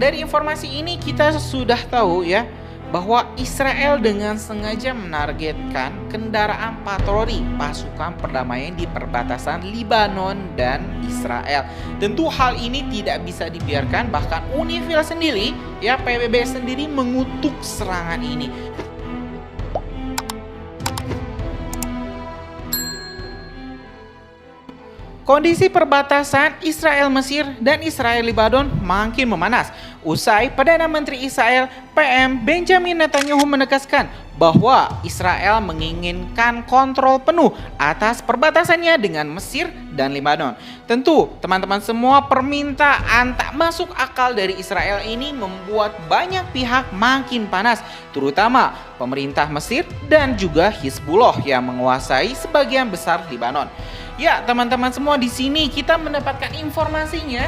dari informasi ini kita sudah tahu ya bahwa Israel dengan sengaja menargetkan kendaraan patroli pasukan perdamaian di perbatasan Lebanon dan Israel. Tentu hal ini tidak bisa dibiarkan, bahkan UNIFIL sendiri ya PBB sendiri mengutuk serangan ini. Kondisi perbatasan Israel-Mesir dan Israel-Lebanon makin memanas. Usai Perdana Menteri Israel PM Benjamin Netanyahu menegaskan bahwa Israel menginginkan kontrol penuh atas perbatasannya dengan Mesir dan Lebanon. Tentu teman-teman semua, permintaan tak masuk akal dari Israel ini membuat banyak pihak makin panas, terutama pemerintah Mesir dan juga Hizbullah yang menguasai sebagian besar Lebanon. Ya, teman-teman semua, di sini kita mendapatkan informasinya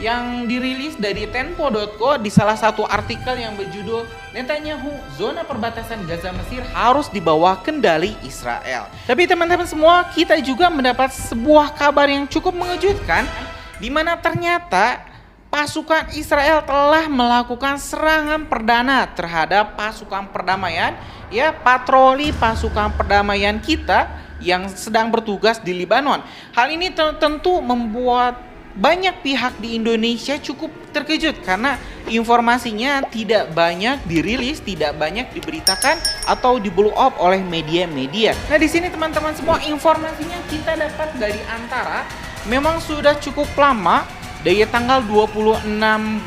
yang dirilis dari Tempo.co di salah satu artikel yang berjudul Netanyahu, zona perbatasan Gaza Mesir harus di bawah kendali Israel. Tapi teman-teman semua, kita juga mendapat sebuah kabar yang cukup mengejutkan, di mana ternyata pasukan Israel telah melakukan serangan perdana terhadap pasukan perdamaian, ya, patroli pasukan perdamaian kita yang sedang bertugas di Lebanon. Hal ini tentu membuat banyak pihak di Indonesia cukup terkejut karena informasinya tidak banyak dirilis, tidak banyak diberitakan atau di-blow up oleh media-media. Nah, di sini teman-teman semua, informasinya kita dapat dari Antara. Memang sudah cukup lama, dari tanggal 26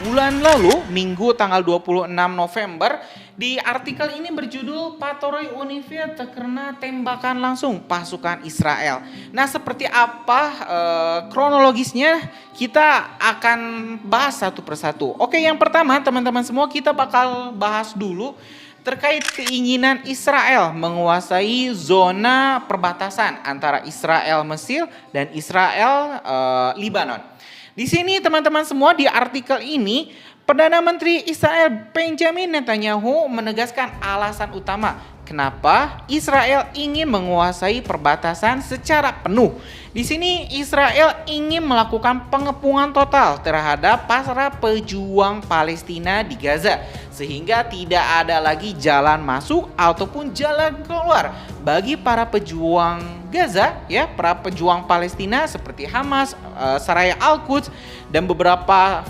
bulan lalu, Minggu tanggal 26 November, di artikel ini berjudul Patroli UNIFIL terkena tembakan langsung pasukan Israel. Nah, seperti apa kronologisnya, kita akan bahas satu persatu. Oke, yang pertama teman-teman semua, kita bakal bahas dulu terkait keinginan Israel menguasai zona perbatasan antara Israel Mesir dan Israel Lebanon. Di sini teman-teman semua, di artikel ini Perdana Menteri Israel Benjamin Netanyahu menegaskan alasan utama kenapa Israel ingin menguasai perbatasan secara penuh. Di sini Israel ingin melakukan pengepungan total terhadap para pejuang Palestina di Gaza, sehingga tidak ada lagi jalan masuk ataupun jalan keluar bagi para pejuang Gaza, ya, para pejuang Palestina seperti Hamas, Saraya Al-Quds dan beberapa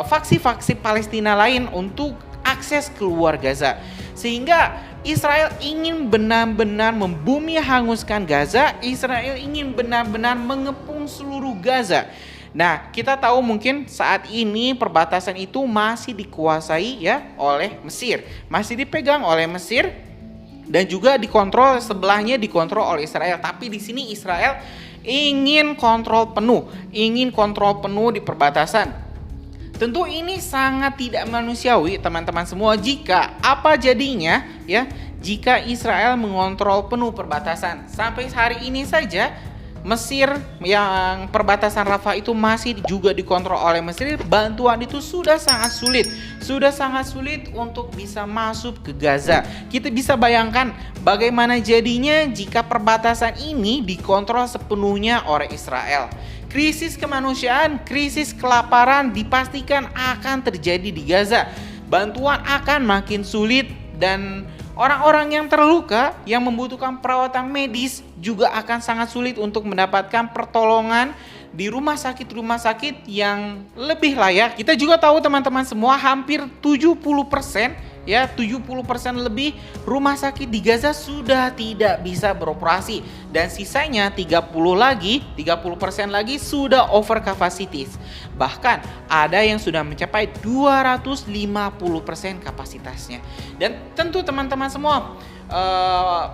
faksi-faksi Palestina lain untuk akses keluar Gaza. Sehingga Israel ingin benar-benar membumi hanguskan Gaza, Israel ingin benar-benar mengepung seluruh Gaza. Nah, kita tahu mungkin saat ini perbatasan itu masih dikuasai ya oleh Mesir, masih dipegang oleh Mesir dan juga dikontrol, sebelahnya dikontrol oleh Israel. Tapi di sini Israel ingin kontrol penuh di perbatasan. Tentu ini sangat tidak manusiawi teman-teman semua, jika apa jadinya ya jika Israel mengontrol penuh perbatasan. Sampai hari ini saja Mesir yang perbatasan Rafah itu masih juga dikontrol oleh Mesir. Bantuan itu sudah sangat sulit untuk bisa masuk ke Gaza. Kita bisa bayangkan bagaimana jadinya jika perbatasan ini dikontrol sepenuhnya oleh Israel. Krisis kemanusiaan, krisis kelaparan dipastikan akan terjadi di Gaza. Bantuan akan makin sulit dan orang-orang yang terluka yang membutuhkan perawatan medis juga akan sangat sulit untuk mendapatkan pertolongan di rumah sakit yang lebih layak. Kita juga tahu teman-teman semua, hampir 70% lebih rumah sakit di Gaza sudah tidak bisa beroperasi dan sisanya 30% lagi sudah over capacities. Bahkan ada yang sudah mencapai 250% kapasitasnya. Dan tentu teman-teman semua,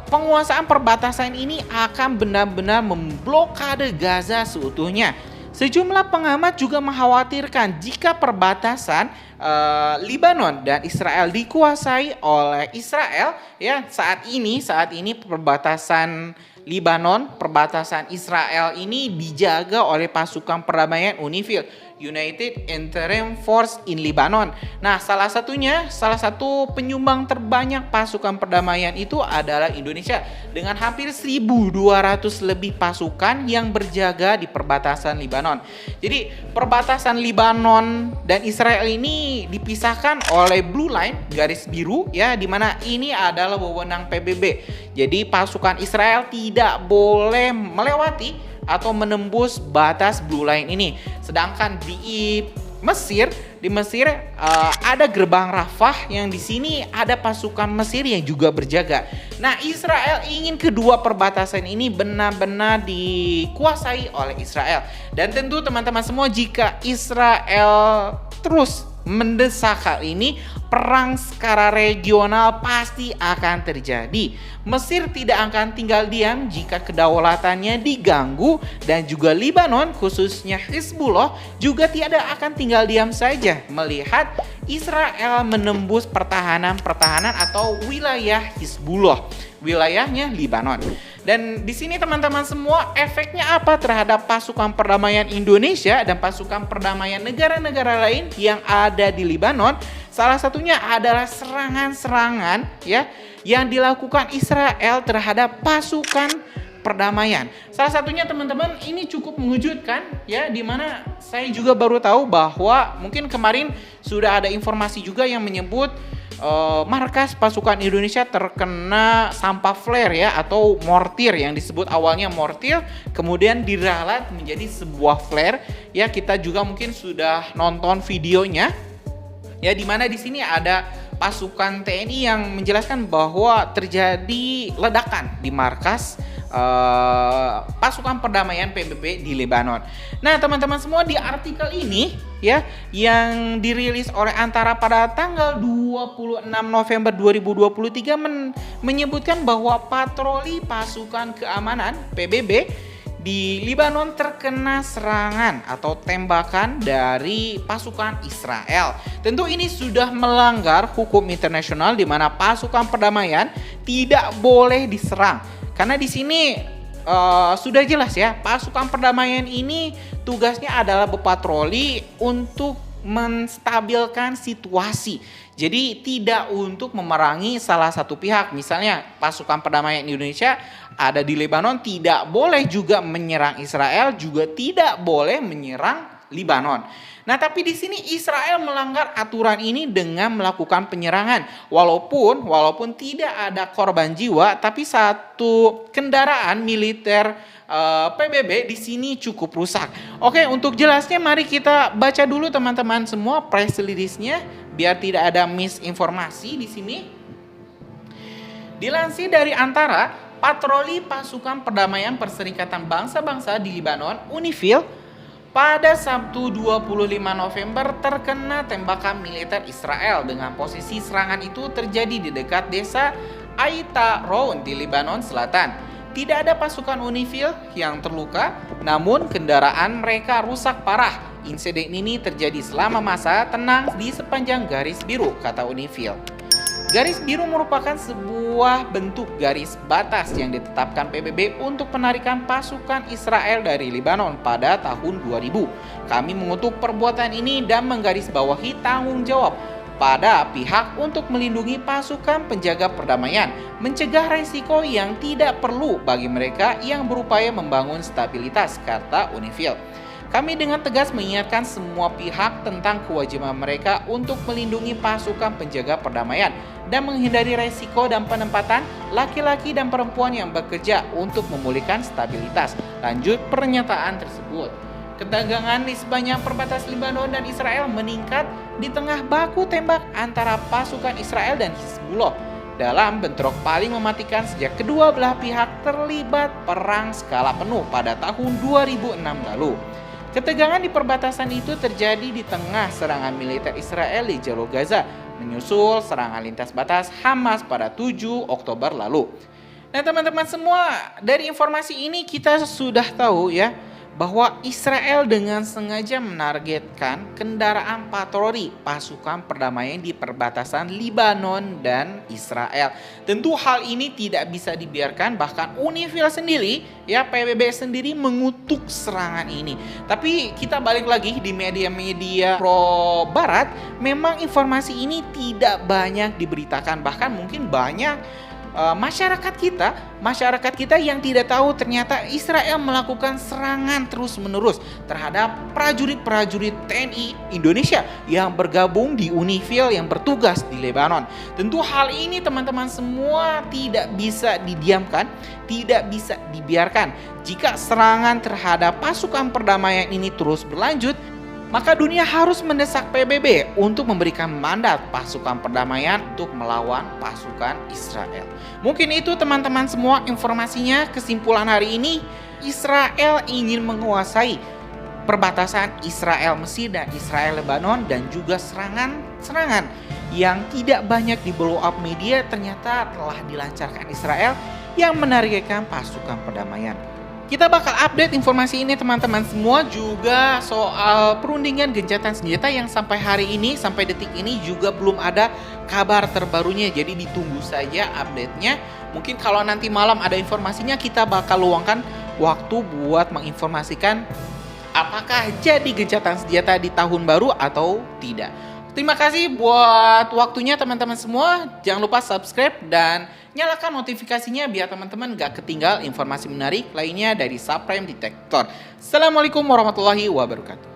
penguasaan perbatasan ini akan benar-benar memblokade Gaza seutuhnya. Sejumlah pengamat juga mengkhawatirkan jika perbatasan Lebanon dan Israel dikuasai oleh Israel, ya, saat ini perbatasan Lebanon, perbatasan Israel ini dijaga oleh pasukan perdamaian UNIFIL United Interim Force in Lebanon. Nah, salah satu penyumbang terbanyak pasukan perdamaian itu adalah Indonesia dengan hampir 1.200 lebih pasukan yang berjaga di perbatasan Lebanon. Jadi, perbatasan Lebanon dan Israel ini dipisahkan oleh blue line, garis biru ya, di mana ini adalah wewenang PBB. Jadi, pasukan Israel tidak boleh melewati atau menembus batas blue line ini. Sedangkan di Mesir ada gerbang Rafah yang di sini ada pasukan Mesir yang juga berjaga. Nah, Israel ingin kedua perbatasan ini benar-benar dikuasai oleh Israel. Dan tentu teman-teman semua, jika Israel terus mendesak hal ini, perang skala regional pasti akan terjadi. Mesir tidak akan tinggal diam jika kedaulatannya diganggu, dan juga Lebanon khususnya Hizbullah juga tidak akan tinggal diam saja melihat Israel menembus pertahanan atau wilayah Hizbullah, wilayahnya Lebanon. Dan di sini teman-teman semua, efeknya apa terhadap pasukan perdamaian Indonesia dan pasukan perdamaian negara-negara lain yang ada di Lebanon? Salah satunya adalah serangan-serangan ya yang dilakukan Israel terhadap pasukan perdamaian. Salah satunya teman-teman, ini cukup mengejutkan ya, di mana saya juga baru tahu bahwa mungkin kemarin sudah ada informasi juga yang menyebut markas pasukan Indonesia terkena sampah flare ya, atau mortir, yang disebut awalnya mortir kemudian diralat menjadi sebuah flare ya. Kita juga mungkin sudah nonton videonya ya, di mana di sini ada pasukan TNI yang menjelaskan bahwa terjadi ledakan di markas pasukan perdamaian PBB di Lebanon. Nah, teman-teman semua, di artikel ini ya yang dirilis oleh Antara pada tanggal 26 November 2023 menyebutkan bahwa patroli pasukan keamanan PBB di Lebanon terkena serangan atau tembakan dari pasukan Israel. Tentu ini sudah melanggar hukum internasional, di mana pasukan perdamaian tidak boleh diserang. Karena di sini sudah jelas ya, pasukan perdamaian ini tugasnya adalah berpatroli untuk menstabilkan situasi. Jadi tidak untuk memerangi salah satu pihak. Misalnya pasukan perdamaian Indonesia ada di Lebanon, tidak boleh juga menyerang Israel, juga tidak boleh menyerang Lebanon. Nah, tapi di sini Israel melanggar aturan ini dengan melakukan penyerangan. Walaupun tidak ada korban jiwa, tapi satu kendaraan militer PBB di sini cukup rusak. Oke, untuk jelasnya mari kita baca dulu teman-teman semua press release-nya biar tidak ada misinformasi di sini. Dilansir dari Antara, patroli pasukan perdamaian Perserikatan Bangsa-Bangsa di Lebanon, UNIFIL, pada Sabtu 25 November terkena tembakan militer Israel dengan posisi serangan itu terjadi di dekat desa Aita Roun di Lebanon Selatan. Tidak ada pasukan UNIFIL yang terluka, namun kendaraan mereka rusak parah. Insiden ini terjadi selama masa tenang di sepanjang garis biru, kata UNIFIL. Garis biru merupakan sebuah bentuk garis batas yang ditetapkan PBB untuk penarikan pasukan Israel dari Lebanon pada tahun 2000. Kami mengutuk perbuatan ini dan menggarisbawahi tanggung jawab pada pihak untuk melindungi pasukan penjaga perdamaian, mencegah resiko yang tidak perlu bagi mereka yang berupaya membangun stabilitas, kata UNIFIL. Kami dengan tegas mengingatkan semua pihak tentang kewajiban mereka untuk melindungi pasukan penjaga perdamaian dan menghindari resiko dan penempatan laki-laki dan perempuan yang bekerja untuk memulihkan stabilitas. Lanjut pernyataan tersebut. Ketegangan di sepanjang perbatasan Lebanon dan Israel meningkat di tengah baku tembak antara pasukan Israel dan Hizbullah dalam bentrok paling mematikan sejak kedua belah pihak terlibat perang skala penuh pada tahun 2006 lalu. Ketegangan di perbatasan itu terjadi di tengah serangan militer Israel di jalur Gaza, menyusul serangan lintas batas Hamas pada 7 Oktober lalu. Nah teman-teman semua, dari informasi ini kita sudah tahu ya, bahwa Israel dengan sengaja menargetkan kendaraan patroli pasukan perdamaian di perbatasan Lebanon dan Israel. Tentu hal ini tidak bisa dibiarkan, bahkan UNIFIL sendiri, ya PBB sendiri mengutuk serangan ini. Tapi kita balik lagi di media-media pro barat, memang informasi ini tidak banyak diberitakan, bahkan mungkin banyak masyarakat kita yang tidak tahu ternyata Israel melakukan serangan terus-menerus terhadap prajurit-prajurit TNI Indonesia yang bergabung di UNIFIL yang bertugas di Lebanon. Tentu hal ini teman-teman semua tidak bisa didiamkan, tidak bisa dibiarkan. Jika serangan terhadap pasukan perdamaian ini terus berlanjut, maka dunia harus mendesak PBB untuk memberikan mandat pasukan perdamaian untuk melawan pasukan Israel. Mungkin itu teman-teman semua informasinya. Kesimpulan hari ini, Israel ingin menguasai perbatasan Israel Mesir dan Israel Lebanon, dan juga serangan yang tidak banyak di blow up media ternyata telah dilancarkan Israel yang menargetkan pasukan perdamaian. Kita bakal update informasi ini teman-teman semua, juga soal perundingan gencatan senjata yang sampai hari ini, sampai detik ini juga belum ada kabar terbarunya. Jadi ditunggu saja update-nya. Mungkin kalau nanti malam ada informasinya, kita bakal luangkan waktu buat menginformasikan apakah jadi gencatan senjata di tahun baru atau tidak. Terima kasih buat waktunya teman-teman semua. Jangan lupa subscribe dan nyalakan notifikasinya biar teman-teman gak ketinggal informasi menarik lainnya dari Supreme Detector. Assalamualaikum warahmatullahi wabarakatuh.